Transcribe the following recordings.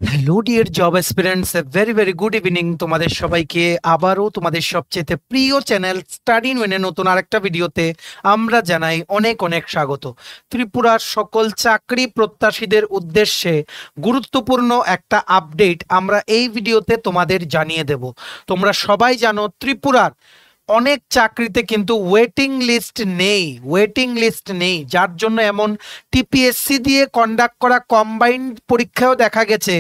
Hello dear job aspirants, very very good evening তোমাদের সবাইকে। আবারও তোমাদের সবচেয়ে প্রিয় চ্যানেল স্টাডি ইন ওয়েনের নতুন আরেকটা ভিডিওতে আমরা জানাই অনেক অনেক স্বাগত। ত্রিপুরার সকল চাকরি প্রত্যাশীদের উদ্দেশ্যে গুরুত্বপূর্ণ একটা আপডেট আমরা এই ভিডিওতে তোমাদের জানিয়ে দেব। তোমরা সবাই জানো ত্রিপুরার অনেক চাকরিতে কিন্তু ওয়েটিং লিস্ট নেই, যার জন্য এমন টিপিএসসি দিয়ে কন্ডাক্ট করা কম্বাইন্ড পরীক্ষায়ও দেখা গেছে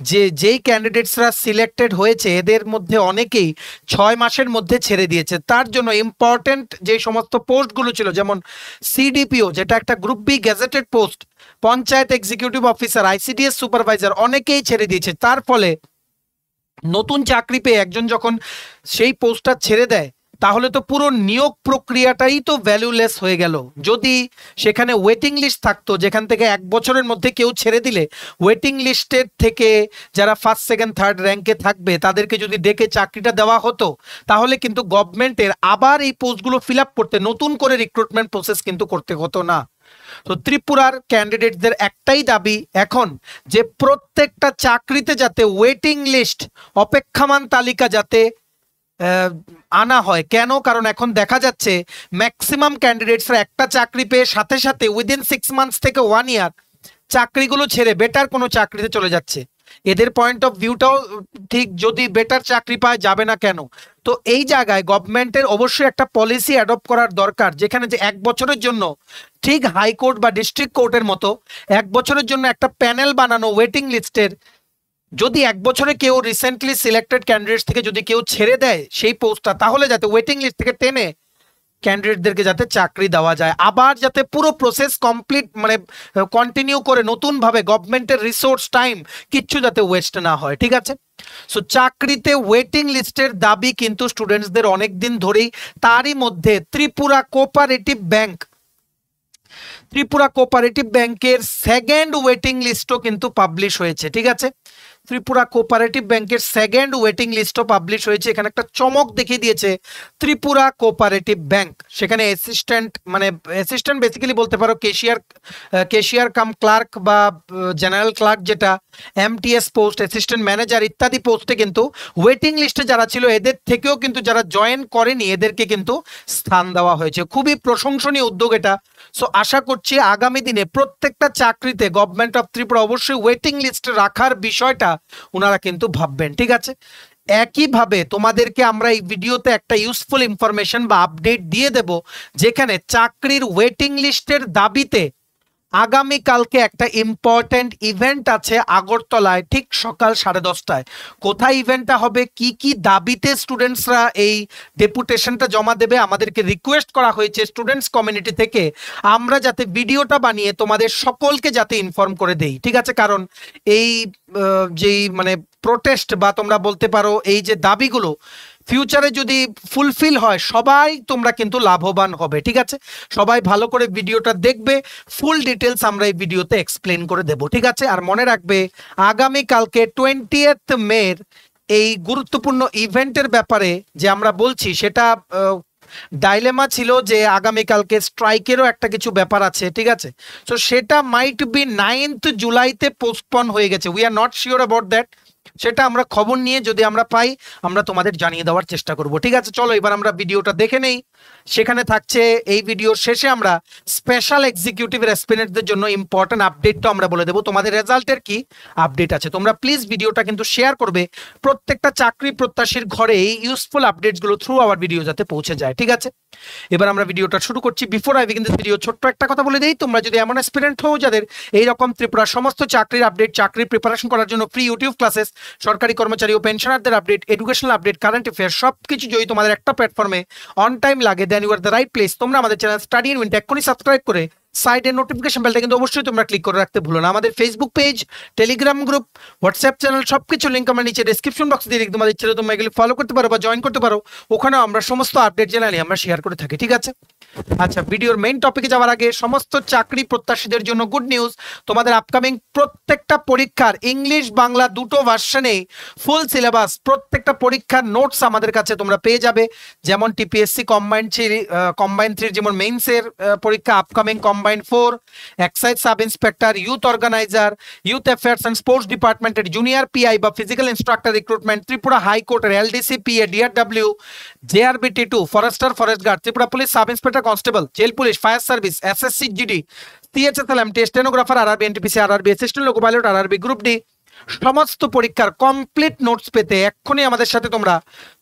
যে যেই ক্যান্ডিডেটসরা সিলেক্টেড হয়েছে এদের মধ্যে অনেকেই 6 মাসের মধ্যে ছেড়ে দিয়েছে। তার জন্য ইম্পর্টেন্ট যে সমস্ত পোস্টগুলো ছিল, যেমন সিডিপিও যেটা একটা group B gazetted post, panchayat executive officer, ICDS supervisor, অনেকেই ছেড়ে দিয়েছে। তার ফলে নতুন চাকরি পেয়ে একজন যখন সেই পোস্টটা ছেড়ে দেয় তাহলে তো পুরো নিয়োগ প্রক্রিয়াটাই তো ভ্যালুলেস হয়ে গেল। যদি সেখানে ওয়েটিং লিস্ট থাকতো, যেখান থেকে 1 বছরের মধ্যে কেউ ছেড়ে দিলে ওয়েটিং লিস্টের থেকে যারা ফার্স্ট সেকেন্ড থার্ড র্যাঙ্কে থাকবে তাদেরকে যদি ডেকে চাকরিটা দেওয়া হতো, তাহলে কিন্তু গভর্নমেন্টের আবার এই পোস্টগুলো ফিল আপ করতে নতুন করে রিক্রুটমেন্ট প্রসেস কিন্তু করতে হতো না। তো ত্রিপুরার ক্যান্ডিডেটদের একটাই দাবি এখন, যে প্রত্যেকটা চাকরিতে যাতে ওয়েটিং লিস্ট, অপেক্ষমান তালিকা যাতে আনা হয়। কেন? কারণ এখন দেখা যাচ্ছে ম্যাক্সিমাম ক্যান্ডিডেটসরা একটা চাকরি পেয়ে সাথে সাথে উইদিন 6 মান্থস থেকে 1 ইয়ার চাকরিগুলো ছেড়ে বেটার কোনো চাকরিতে চলে যাচ্ছে। এদের পয়েন্ট অফ ভিউটাও ঠিক, যদি বেটার চাকরি পায় যাবে না কেন? তো এই জায়গায় গভর্নমেন্টের অবশ্যই একটা পলিসি অ্যাডপ্ট করার দরকার, যেখানে যে 1 বছরের জন্য ঠিক হাইকোর্ট বা ডিস্ট্রিক্ট কোর্টের মতো 1 বছরের জন্য একটা প্যানেল বানানো ওয়েটিং লিস্টের। যদি 1 বছরে কেউ রিসেন্টলি সিলেক্টেড ক্যান্ডিডেট থেকে যদি কেউ ছেড়ে দেয় সেই পোস্টটা, তাহলে যাতে ওয়েটিং লিস্ট থেকে টেনে ক্যান্ডিডেটদেরকে যাতে চাকরি দেওয়া যায়, আবার যাতে পুরো প্রসেস কমপ্লিট মানে কন্টিনিউ করে নতুনভাবে গভর্নমেন্টের রিসোর্স টাইম কিচ্ছু যাতে ওয়েস্ট না হয়। ঠিক আছে? সো চাকরিতে ওয়েটিং লিস্টের দাবি কিন্তু স্টুডেন্টসদের অনেক দিন ধরেই। তারই মধ্যে ত্রিপুরা কোঅপারেটিভ ব্যাংকের সেকেন্ড ওয়েটিং লিস্টও কিন্তু পাবলিশ হয়েছে। ঠিক আছে? ত্রিপুরা কোঅপারেটিভ ব্যাংকের সেকেন্ড ওয়েটিং লিস্টও পাবলিশ হয়েছে। এখানে একটা চমক দেখিয়ে দিয়েছে ত্রিপুরা কোঅপারেটিভ ব্যাংক। সেখানে অ্যাসিস্ট্যান্ট বেসিক্যালি বলতে পারো কেশিয়ার কাম ক্লার্ক বা জেনারেল ক্লার্ক, যেটা এমটিএস পোস্ট, অ্যাসিস্ট্যান্ট ম্যানেজার ইত্যাদি পোস্টে কিন্তু ওয়েটিং লিস্টে যারা ছিল এদের থেকেও কিন্তু যারা জয়েন করেনি এদেরকে কিন্তু স্থান দেওয়া হয়েছে। খুবই প্রশংসনীয় উদ্যোগ এটা। সো আশা করছি আগামী দিনে প্রত্যেকটা চাকরিতে গভর্নমেন্ট অফ ত্রিপুরা অবশ্যই ওয়েটিং লিস্ট রাখার বিষয়টা ওনারা কিন্তু ভাববেন। ঠিক আছে? একইভাবে তোমাদেরকে আমরা এই ভিডিওতে একটা ইউজফুল ইনফরমেশন বা আপডেট দিয়ে দেব, যেখানে চাকরির ওয়েটিং লিস্টের দাবিতে আগামীকালকে একটা ইম্পর্টেন্ট ইভেন্ট আছে আগরতলায় ঠিক সকাল 10:30টায়। কোথায় ইভেন্টটা হবে, কি কি দাবিতে স্টুডেন্টসরা এই ডেপুটেশনটা জমা দেবে, আমাদেরকে রিকোয়েস্ট করা হয়েছে স্টুডেন্টস কমিউনিটি থেকে আমরা যাতে ভিডিওটা বানিয়ে তোমাদের সকলকে যাতে ইনফর্ম করে দেই। ঠিক আছে? কারণ এই যেই প্রোটেস্ট বা তোমরা বলতে পারো এই যে দাবিগুলো ফিউচারে যদি ফুলফিল হয় সবাই তোমরা কিন্তু লাভবান হবে। ঠিক আছে? সবাই ভালো করে ভিডিওটা দেখবে, ফুল ডিটেলস আমরা এই ভিডিওতে এক্সপ্লেন করে দেব। ঠিক আছে? আর মনে রাখবে আগামীকালকে 20th মের এই গুরুত্বপূর্ণ ইভেন্টের ব্যাপারে যে আমরা বলছি, সেটা ডাইলেমা ছিল যে আগামীকালকে স্ট্রাইকেরও একটা কিছু ব্যাপার আছে। ঠিক আছে? তো সেটা মাইট বি 9th জুলাইতে পোস্টপন হয়ে গেছে। We are not sure about that. সেটা আমরা খবর নিয়ে যদি আমরা পাই আমরা তোমাদের জানিয়ে দেওয়ার চেষ্টা করব। ঠিক আছে? চলো এবার আমরা ভিডিওটা দেখে নেই। সেখানে থাকছে এই ভিডিওর শেষে আমরা স্পেশাল এক্সিকিউটিভ অ্যাসপিরেন্টদের জন্য ইম্পর্টেন্ট আপডেটটা আমরা বলে দেবো, তোমাদের রেজাল্টের কি আপডেট আছে। তোমরা প্লিজ ভিডিওটা কিন্তু শেয়ার করবে প্রত্যেকটা চাকরি প্রত্যাশীর ঘরে এই ইউজফুল আপডেটসগুলো থ্রু আওয়ার ভিডিও যাতে পৌঁছে যায়। ঠিক আছে? এবার আমরা ভিডিওটা শুরু করছি। Before I begin this video ছোট্ট একটা কথা বলে দেই, তোমরা যদি এমন অ্যাসপিরেন্ট হও যাদের এইরকম ত্রিপুরার সমস্ত চাকরির আপডেট, চাকরির প্রিপারেশন করার জন্য ফ্রি ইউটিউব ক্লাসেস, সরকারি কর্মচারী ও পেনশনারদের update, educational update, current affair সবকিছু যদি তোমাদের একটা প্ল্যাটফর্মে অন টাইম লাগে, then you are the right place. তোমরা আমাদের চ্যানেল স্টাডি ইন উইন্ট এক্ষুনি সাবস্ক্রাইব করে সাইডের নোটিফিকেশন বেলটা কিন্তু অবশ্যই তোমরা ক্লিক করে রাখতে ভুলো না। আমাদের Facebook page, Telegram group, WhatsApp channel সবকিছু লিঙ্ক আমরা নিচে ডেসক্রিপশন বক্সে দিয়ে তোমাদের ইচ্ছে তোমরা এগুলি ফলো করতে পারো বা জয়েন করতে পারো। ওখানেও আমরা সমস্ত আপডেট জানালে আমরা শেয়ার করে থাকি। ঠিক আছে? আচ্ছা, ভিডিওর মেইন টপিকে যাওয়ার আগে সমস্ত চাকরি প্রত্যাশীদের জন্য গুড নিউজ। তোমাদের আপকামিং প্রত্যেকটা পরীক্ষার ইংলিশ বাংলা দুটো ভার্সনে ফুল সিলেবাস, প্রত্যেকটা পরীক্ষার নোটস আমাদের কাছে তোমরা পেয়ে যাবে। যেমন টিপিএসসি কম্বাইন 3 যেমন মেইনসের পরীক্ষা, upcoming combine combined 4, excise sub inspector, youth organiser, youth affairs and sports ডিপার্টমেন্টের জুনিয়র পিআই বা ফিজিক্যাল ইনস্ট্রাক্টর রিক্রুটমেন্ট, ত্রিপুরা হাইকোর্টের LDC PA, DRW, JRBT 2, forester, forest guard, Tripura police sub inspector constable, jail police, fire service, SSC GD, CHSL MT, stenographer, RRB, NTPC, RRB, assistant loco pilot, RRB group D, সমস্ত পরীক্ষার complete notes পেতে এক্ষুনি আমাদের সাথে তোমরা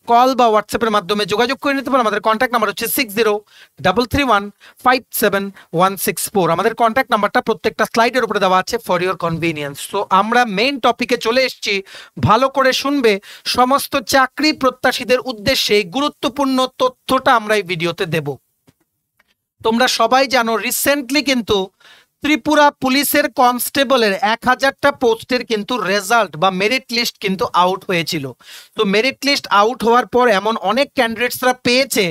call বা হোয়াটসঅ্যাপের মাধ্যমে যোগাযোগ করে নিতে পারো। আমাদের কন্ট্যাক্ট নাম্বার হচ্ছে 6033157164। আমাদের কন্ট্যাক্ট নাম্বারটা প্রত্যেকটা স্লাইডের উপরে দেওয়া আছে ফর ইওর কনভিনিয়েন্স। তো আমরা মেইন টপিকে চলে এসেছি, ভালো করে শুনবে। সমস্ত চাকরি প্রত্যাশীদের উদ্দেশ্যে গুরুত্বপূর্ণ তথ্যটা আমরা এই ভিডিওতে দেব। তোমরা সবাই জানো রিসেন্টলি কিন্তু ত্রিপুরা পুলিশের কনস্টেবলের 1000টা পোস্টের কিন্তু রেজাল্ট বা মেরিট লিস্ট কিন্তু আউট হয়েছিল। তো মেরিট লিস্ট আউট হওয়ার পর এমন অনেক ক্যান্ডিডেটসরা পেয়েছে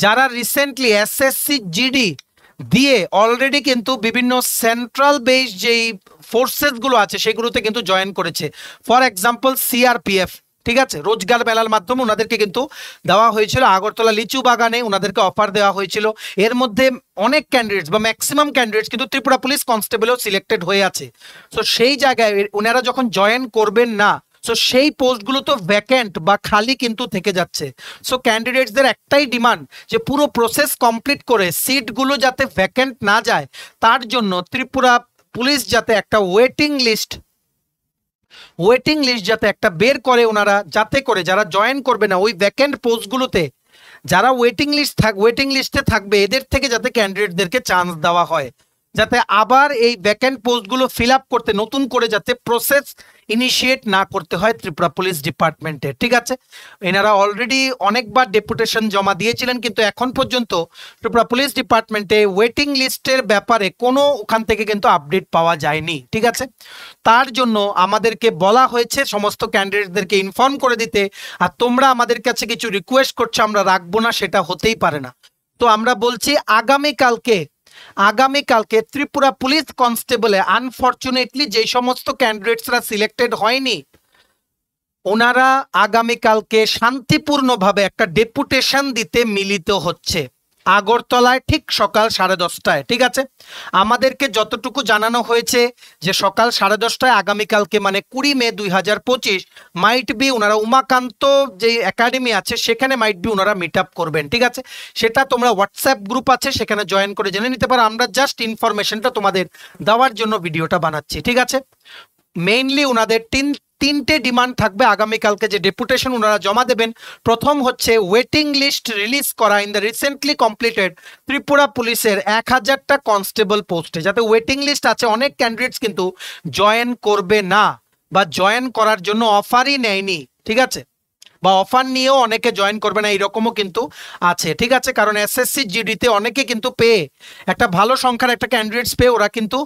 যারা রিসেন্টলি এসএসসি জিডি দিয়ে অলরেডি কিন্তু বিভিন্ন সেন্ট্রাল বেস যেই ফোর্সেসগুলো আছে সেগুলোতে কিন্তু জয়েন করেছে। ফর এক্সাম্পল সিআরপিএফ, ঠিক আছে, রোজগার মেলার মাধ্যমে ওনাদেরকে কিন্তু দেওয়া হয়েছিল। আগরতলা লিচু বাগানে ওনাদেরকে অফার দেওয়া হয়েছিল। এর মধ্যে অনেক ক্যান্ডিডেটস বা ম্যাক্সিমাম ক্যান্ডিডেটস কিন্তু ত্রিপুরা পুলিশ কনস্টেবলও সিলেক্টেড হয়ে আছে। সো সেই জায়গায় ওনারা যখন জয়েন করবেন না, সো সেই পোস্টগুলো তো ভ্যাকেন্ট বা খালি কিন্তু থেকে যাচ্ছে। সো ক্যান্ডিডেটসদের একটাই ডিমান্ড যে পুরো প্রসেস কমপ্লিট করে সিটগুলো যাতে ভ্যাকেন্ট না যায়, তার জন্য ত্রিপুরা পুলিশ যাতে একটা ওয়েটিং লিস্ট যাতে একটা বের করে ওনারা, যাতে করে যারা জয়েন করবে না ওই ভ্যাকেন্ট পোস্টগুলোতে, যারা ওয়েটিং লিস্টে থাকবে এদের থেকে যাতে ক্যান্ডিডেটদেরকে চান্স দেওয়া হয়, যাতে আবার এই ভ্যাকেন্ট পোস্টগুলো ফিল আপ করতে নতুন করে যাতে প্রসেস ইনিশিয়েট না করতে হয় ত্রিপুরা পুলিশ ডিপার্টমেন্টে। ঠিক আছে, এনারা অলরেডি অনেকবার ডেপুটেশন জমা দিয়েছিলেন, কিন্তু এখন পর্যন্ত ত্রিপুরা পুলিশ ডিপার্টমেন্টে ওয়েটিং লিস্টের ব্যাপারে কোনো ওখান থেকে কিন্তু আপডেট পাওয়া যায়নি। ঠিক আছে, তার জন্য আমাদেরকে বলা হয়েছে সমস্ত ক্যান্ডিডেটদেরকে ইনফর্ম করে দিতে। আর তোমরা আমাদের কাছে কিছু রিকোয়েস্ট করছো, আমরা রাখবো না, সেটা হতেই পারে না। তো আমরা বলছি আগামীকালকে ত্রিপুরা পুলিশ কনস্টেবলে আনফরচুনেটলি যে সমস্ত ক্যান্ডিডেটসরা সিলেক্টেড হয়নি, ওনারা আগামীকালকে শান্তিপূর্ণভাবে একটা ডেপুটেশন দিতে মিলিত হচ্ছে আগরতলায় ঠিক সকাল 10:30টায়। ঠিক আছে, আমাদেরকে যতটুকু জানানো হয়েছে যে সকাল 10:30টায় আগামীকালকে মানে 20 মে 2025 মাইট বি ওনারা উমাকান্ত যে একাডেমি আছে সেখানে মাইট বি ওনারা মিট আপ করবেন। ঠিক আছে, সেটা তোমরা হোয়াটসঅ্যাপ গ্রুপ আছে সেখানে জয়েন করে জেনে নিতে পারো। আমরা জাস্ট ইনফরমেশনটা তোমাদের দেওয়ার জন্য ভিডিওটা বানাচ্ছি। ঠিক আছে, মেইনলি ওনাদের তিনটে ডিমান্ড থাকবে আগামীকালকে যে ডেপুটেশন ওনারা জমা দেবেন। প্রথম হচ্ছে ওয়েটিং লিস্ট রিলিজ করা in the recently completed Tripura পুলিশের 1000টা কনস্টেবল পোস্টে, যাতে ওয়েটিং লিস্ট আছে, অনেক ক্যান্ডিডেটস কিন্তু জয়েন করবে না বা জয়েন করার জন্য অফারই নেয়নি। ঠিক আছে, বা অফার নিয়েও অনেকে জয়েন করবে না, এইরকমও কিন্তু আছে। ঠিক আছে, কারণ এসএসসি জিডিতে অনেকে কিন্তু পেয়ে একটা ভালো সংখ্যার একটা ক্যান্ডিডেটস পেয়ে ওরা কিন্তু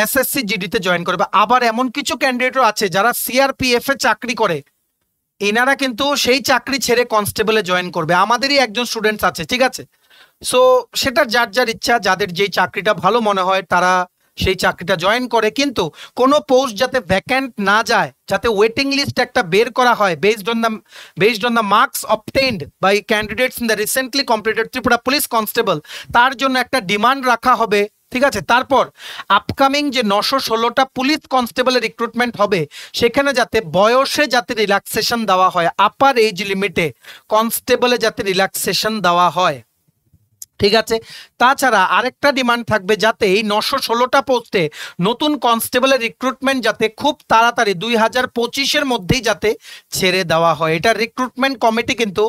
এসএসসি জিডিতে জয়েন করবে। আবার এমন কিছু ক্যান্ডিডেটও আছে যারা সিআরপিএফ এ চাকরি করে, এনারা কিন্তু সেই চাকরি ছেড়ে কনস্টেবলে জয়েন করবে। আমাদেরই একজন স্টুডেন্টস আছে। ঠিক আছে, সো সেটা যার ইচ্ছা, যাদের যেই চাকরিটা ভালো মনে হয় তারা সেই চাকরিটা জয়েন করে, কিন্তু কোনো পোস্ট যাতে ভ্যাকেন্ট না যায়, যাতে ওয়েটিং লিস্ট একটা বের করা হয় based on the marks obtained by candidates in the recently completed Tripura police constable, তার জন্য একটা ডিমান্ড রাখা হবে। ঠিক আছে, তারপর আপকামিং যে 916টা পুলিশ কনস্টেবলের রিক্রুটমেন্ট হবে সেখানে যাতে বয়সে যাতে রিল্যাক্সেশন দেওয়া হয়, আপার এজ লিমিটে কনস্টেবলে যাতে রিল্যাক্সেশন দেওয়া হয়। ঠিক আছে, তাছাড়া আরেকটা ডিমান্ড থাকবে যাতে এই 916টা পোস্টে নতুন কনস্টেবলের রিক্রুটমেন্ট যাতে খুব তাড়াতাড়ি 2025-এর মধ্যেই যাতে ছেড়ে দেওয়া হয়। এটা রিক্রুটমেন্ট কমিটি কিন্তু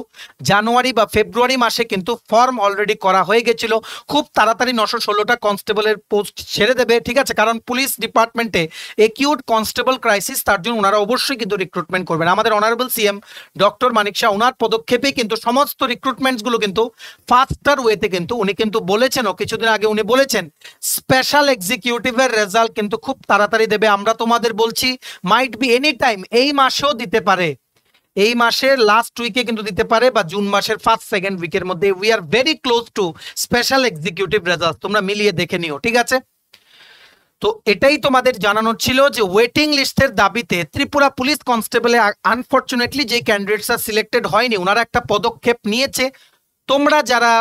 জানুয়ারি বা ফেব্রুয়ারি মাসে কিন্তু ফর্ম অলরেডি করা হয়ে গেছিল, খুব তাড়াতাড়ি 916টা কনস্টেবলের পোস্ট ছেড়ে দেবে। ঠিক আছে, কারণ পুলিশ ডিপার্টমেন্টে একিউট কনস্টেবল ক্রাইসিস, তার জন্য ওনারা অবশ্যই কিন্তু রিক্রুটমেন্ট করবেন। আমাদের অনারেবল সিএম ডক্টর মানিক শাহ ওনার পদক্ষেপে কিন্তু সমস্ত রিক্রুটমেন্টসগুলো কিন্তু ফাস্টার ওয়েতে কিন্তু উনি কিন্তু বলেছেন, কিছুদিন আগে উনি বলেছেন স্পেশাল এক্সিকিউটিভের রেজাল্ট কিন্তু খুব তাড়াতাড়ি দেবে। আমরা তোমাদের বলছি মাইট বি এনি টাইম, এই মাসেও দিতে পারে, এই মাসের লাস্ট উইকে কিন্তু দিতে পারে বা জুন মাসের ফার্স্ট সেকেন্ড উইকের মধ্যে। We are very close two special executive result, তোমরা মিলিয়ে দেখে নিও। ঠিক আছে, তো এটাই তোমাদের জানানোর ছিল যে ওয়েটিং লিস্টের দাবিতে ত্রিপুরা পুলিশ কনস্টেবলে আনফরচুনেটলি যে ক্যান্ডিডেটসরা সিলেক্টেড হয়নি ওনারা একটা পদক্ষেপ নিয়েছে। তোমরা যারা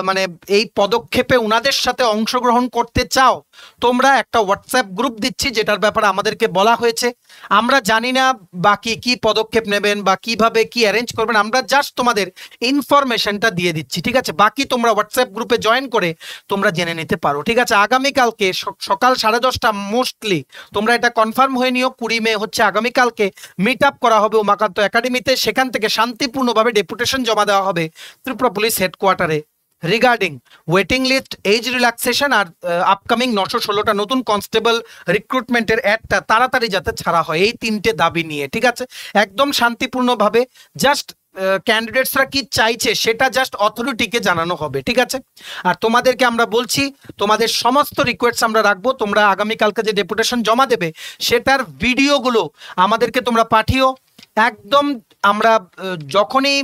মানে এই পদক্ষেপে উনাদের সাথে অংশগ্রহণ করতে চাও, তোমরা একটা হোয়াটসঅ্যাপ গ্রুপ দিচ্ছি যেটার ব্যাপারে আমাদেরকে বলা হয়েছে। আমরা জানি না বাকি কি পদক্ষেপ নেবেন বা কিভাবে কি অ্যারেঞ্জ করবেন, আমরা জাস্ট তোমাদের ইনফরমেশনটা দিয়ে দিচ্ছি, ঠিক আছে? বাকি তোমরা হোয়াটসঅ্যাপ গ্রুপে জয়েন করে তোমরা জেনে নিতে পারো, ঠিক আছে? আগামীকালকে সকাল 10:30 মোস্টলি তোমরা এটা কনফার্ম হয়ে নিও। 20 মে হচ্ছে আগামীকালকে মিট আপ করা হবে উমাকান্ত একাডেমিতে। সেখান থেকে শান্তিপূর্ণভাবে ডেপুটেশন জমা দেওয়া হবে ত্রিপুরা পুলিশ হেডকোয়ার্টারে regarding waiting list, age relaxation আর আপকামিং 916টা নতুন কনস্টেবল রিক্রুটমেন্টের অ্যাডটা তাড়াতাড়ি যাতে ছাড়া হয়, এই 3টে দাবি নিয়ে, ঠিক আছে? একদম শান্তিপূর্ণভাবে জাস্ট ক্যান্ডিডেটসরা কি চাইছে সেটা জাস্ট অথরিটিকে জানানো হবে, ঠিক আছে? আর তোমাদেরকে আমরা বলছি তোমাদের সমস্ত রিকোয়েস্ট আমরা রাখবো। তোমরা আগামীকালকে যে ডেপুটেশন জমা দেবে সেটার ভিডিওগুলো আমাদেরকে তোমরা পাঠিও। একদম আমরা যখনই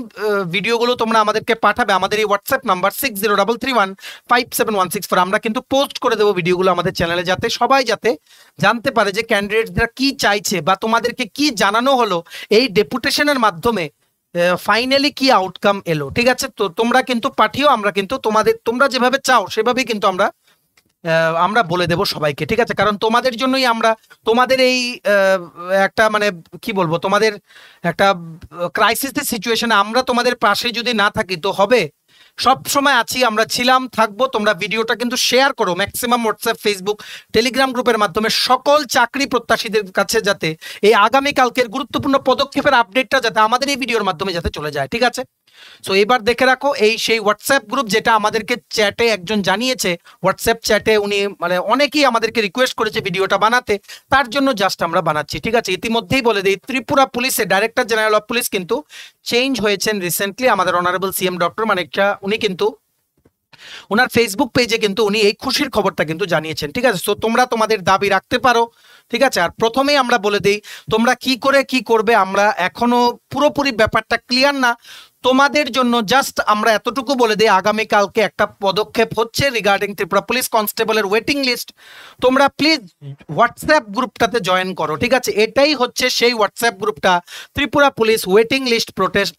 ভিডিওগুলো তোমরা আমাদেরকে পাঠাবে, আমাদের এই হোয়াটসঅ্যাপ নাম্বার 6033157164 আমরা কিন্তু পোস্ট করে দেবো ভিডিওগুলো আমাদের চ্যানেলে, যাতে সবাই যাতে জানতে পারে যে ক্যান্ডিডেটরা কি চাইছে বা তোমাদেরকে কি জানানো হলো এই ডেপুটেশনের মাধ্যমে, ফাইনালি কি আউটকাম এলো, ঠিক আছে? তো তোমরা কিন্তু পাঠিও, আমরা কিন্তু তোমরা যেভাবে চাও সেভাবেই কিন্তু আমরা বলে দেব সবাইকে, ঠিক আছে? কারণ তোমাদের জন্যই আমরা তোমাদের এই একটা মানে কি বলবো, তোমাদের একটা ক্রাইসিসের সিচুয়েশনে আমরা তোমাদের পাশে যদি না থাকি তো হবে? সব সময় আছি, আমরা ছিলাম, থাকবো। তোমরা ভিডিওটা কিন্তু শেয়ার করো ম্যাক্সিমাম হোয়াটসঅ্যাপ, ফেসবুক, টেলিগ্রাম গ্রুপের মাধ্যমে সকল চাকরি প্রত্যাশীদের কাছে, যাতে এই আগামীকালকের গুরুত্বপূর্ণ পদক্ষেপের আপডেটটা যাতে আমাদের এই ভিডিওর মাধ্যমে যাতে চলে যায়, ঠিক আছে? সো এবার দেখে রাখো এই সেই হোয়াটসঅ্যাপ গ্রুপ যেটা আমাদেরকে চ্যাটে একজন জানিয়েছে, হোয়াটসঅ্যাপ চ্যাটে উনি মানে অনেকেই আমাদেরকে রিকোয়েস্ট করেছে ভিডিওটা বানাতে, তার জন্য জাস্ট আমরা বানাচ্ছি, ঠিক আছে? ইতিমধ্যেই বলে দিই, ত্রিপুরা পুলিশের ডাইরেক্টর জেনারেল অফ পুলিশ কিন্তু চেঞ্জ হয়েছেন রিসেন্টলি। আমাদের অনারেবল সিএম ডক্টর মানিকচা উনি কিন্তু ওনার ফেসবুক পেজে কিন্তু উনি এই খুশির খবরটা কিন্তু জানিয়েছেন, ঠিক আছে? সো তোমরা তোমাদের দাবি রাখতে পারো, ঠিক আছে? আর প্রথমেই আমরা বলে দিই তোমরা কি করে কি করবে, আমরা এখনো পুরোপুরি ব্যাপারটা ক্লিয়ার না। তোমাদের জন্য জাস্ট আমরা এতটুকু বলে দিই, আগামীকালকে একটা পদক্ষেপ হচ্ছে রিগার্ডিং ত্রিপুরা পুলিশ কনস্টেবলের ওয়েটিং লিস্ট। তোমরা প্লিজ হোয়াটসঅ্যাপ গ্রুপটাতে জয়েন করো, ঠিক আছে? এটাই হচ্ছে সেই হোয়াটসঅ্যাপ গ্রুপটা, Tripura police waiting list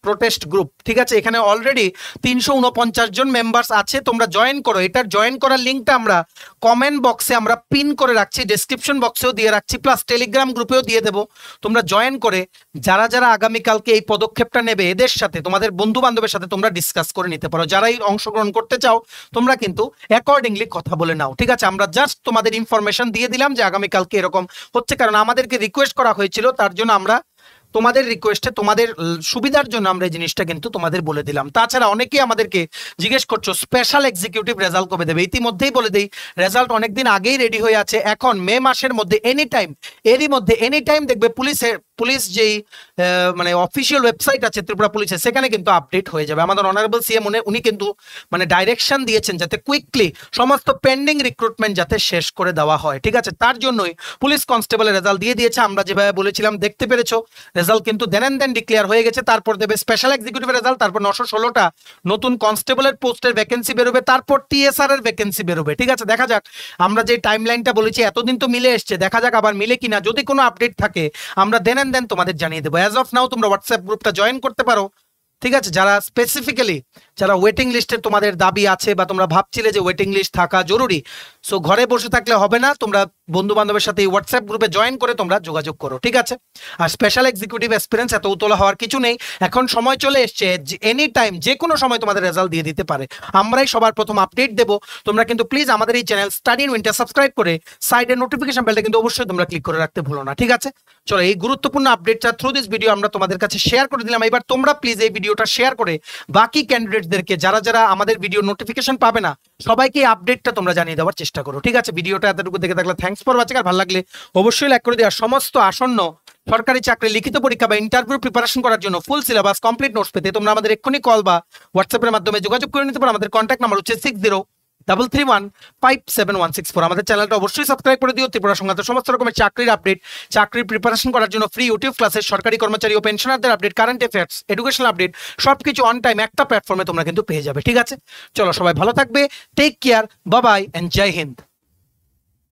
protest group, ঠিক আছে? এখানে অলরেডি 349 জন মেম্বার্স আছে, তোমরা জয়েন করো। এটার জয়েন করার লিঙ্কটা আমরা কমেন্ট বক্সে আমরা পিন করে রাখছি, ডেসক্রিপশন বক্সেও দিয়ে রাখছি, প্লাস টেলিগ্রাম গ্রুপেও দিয়ে দেবো। তোমরা জয়েন করে যারা যারা আগামীকালকে এই পদক্ষেপটা নেবে এদের সাথে, তোমাদের বন্ধু বান্ধবের সাথে তোমরা ডিসকাস করে নিতে পারো। যারাই অংশগ্রহণ করতে চাও তোমরা কিন্তু অ্যাকর্ডিংলি কথা বলে নাও, ঠিক আছে? আমরা জাস্ট তোমাদের ইনফরমেশন দিয়ে দিলাম যে আগামীকালকে এরকম হচ্ছে, কারণ আমাদেরকে রিকোয়েস্ট করা হয়েছিল, তার জন্য আমরা তোমাদের রিকোয়েস্টে তোমাদের সুবিধার জন্য আমরা এই জিনিসটা কিন্তু তোমাদের বলে দিলাম। তাছাড়া অনেকেই আমাদেরকে জিজ্ঞেস করছো স্পেশাল এক্সিকিউটিভ রেজাল্ট কবে দেবে। ইতিমধ্যেই বলে দেই, রেজাল্ট অনেকদিন আগেই রেডি হয়ে আছে। এখন মে মাসের মধ্যে এরই মধ্যে এনি টাইম দেখবে পুলিশ যেই মানে অফিসিয়াল ওয়েবসাইট আছে ত্রিপুরা পুলিশের, সেখানে কিন্তু আপডেট হয়ে যাবে। আমাদের অনারেবল সিএম উনি কিন্তু মানে ডাইরেকশন দিয়েছেন যাতে কুইকলি সমস্ত পেন্ডিং রিক্রুটমেন্ট যাতে শেষ করে দেওয়া হয়, ঠিক আছে? তার জন্যই পুলিশ কনস্টেবলের রেজাল্ট দিয়ে দিয়েছে। আমরা যেভাবে বলেছিলাম দেখতে পেরেছো, রেজাল্ট কিন্তু দেন ডিক্লেয়ার হয়ে গেছে। তারপর দেবে স্পেশাল এক্সিকিউটিভের রেজাল্ট, তারপর 916টা নতুন কনস্টেবলের পোস্টের ভ্যাকেন্সি বেরোবে, তারপর টিএসআর এর ভ্যাকেন্সি বেরোবে, ঠিক আছে? দেখা যাক, আমরা যে টাইমলাইনটা বলেছি এতদিন তো মিলে এসছে, দেখা যাক আবার মিলে কিনা। যদি কোনো আপডেট থাকে আমরা দেন তোমাদের জানিয়ে দেবো। অ্যাজ অফ নাও তোমরা হোয়াটসঅ্যাপ গ্রুপটা জয়েন করতে পারো, ঠিক আছে? যারা স্পেসিফিক্যালি যারা ওয়েটিং লিস্টে তোমাদের দাবি আছে বা তোমরা ভাবছিলে যে ওয়েটিং লিস্ট থাকা জরুরি, সো ঘরে বসে থাকলে হবে না, তোমরা বন্ধু বান্ধবের সাথে এই হোয়াটসঅ্যাপ গ্রুপে জয়েন করে তোমরা যোগাযোগ করো, ঠিক আছে? আর স্পেশাল এক্সিকিউটিভ এক্সপিরিয়েন্স এত উতলা হওয়ার কিছু নেই, এখন সময় চলে এসছে, এনি টাইম যে কোনো সময় তোমাদের রেজাল্ট দিয়ে দিতে পারে। আমরাই সবার প্রথম আপডেট দেবো। তোমরা কিন্তু প্লিজ আমাদের এই channel study in winter subscribe করে সাইডের নোটিফিকেশন বেলটা কিন্তু অবশ্যই তোমরা ক্লিক করে রাখতে ভুলো না, ঠিক আছে? চলো, এই গুরুত্বপূর্ণ আপডেটটা থ্রু দিস ভিডিও আমরা তোমাদের কাছে শেয়ার করে দিলাম। এবার তোমরা প্লিজ এই ভিডিওটা শেয়ার করে বাকি ক্যান্ডিডেটদেরকে, যারা যারা আমাদের ভিডিও নোটিফিকেশন পাবে না, সবাইকে এই আপডেটটা তোমরা জানিয়ে দেওয়ার চেষ্টা করো, ঠিক আছে? ভিডিওটা এতটুকু দেখে থাকলে থ্যাঙ্কস ফর ওয়াচিং। আর ভালো লাগলে অবশ্যই লাইক করে দিও। আর সমস্ত আসন্ন সরকারি চাকরি লিখিত পরীক্ষা বা ইন্টারভিউ প্রিপারেশন করার জন্য ফুল সিলেবাস কমপ্লিট নোটস পেতে তোমরা আমাদের এক্ষুনি কল বা হোয়াটসঅ্যাপের মাধ্যমে যোগাযোগ করে নিতে পারো। আমাদের কন্ট্যাক্ট নাম্বার হচ্ছে 6033157164। আমাদের চ্যানেলটা অবশ্যই সাবস্ক্রাইব করে দিও। ত্রিপুরা সংক্রান্ত সমস্ত রকমের চাকরির আপডেট, চাকরির প্রিপারেশন করার জন্য ফ্রি ইউটিউব ক্লাসেস, সরকারি কর্মচারী ও পেনশনারদের update, current affairs, educational update, সবকিছু অন টাইম একটা প্ল্যাটফর্মে তোমরা কিন্তু পেয়ে যাবে, ঠিক আছে? চলো, সবাই ভালো থাকবে, take care, bye bye and জয় হিন্দ।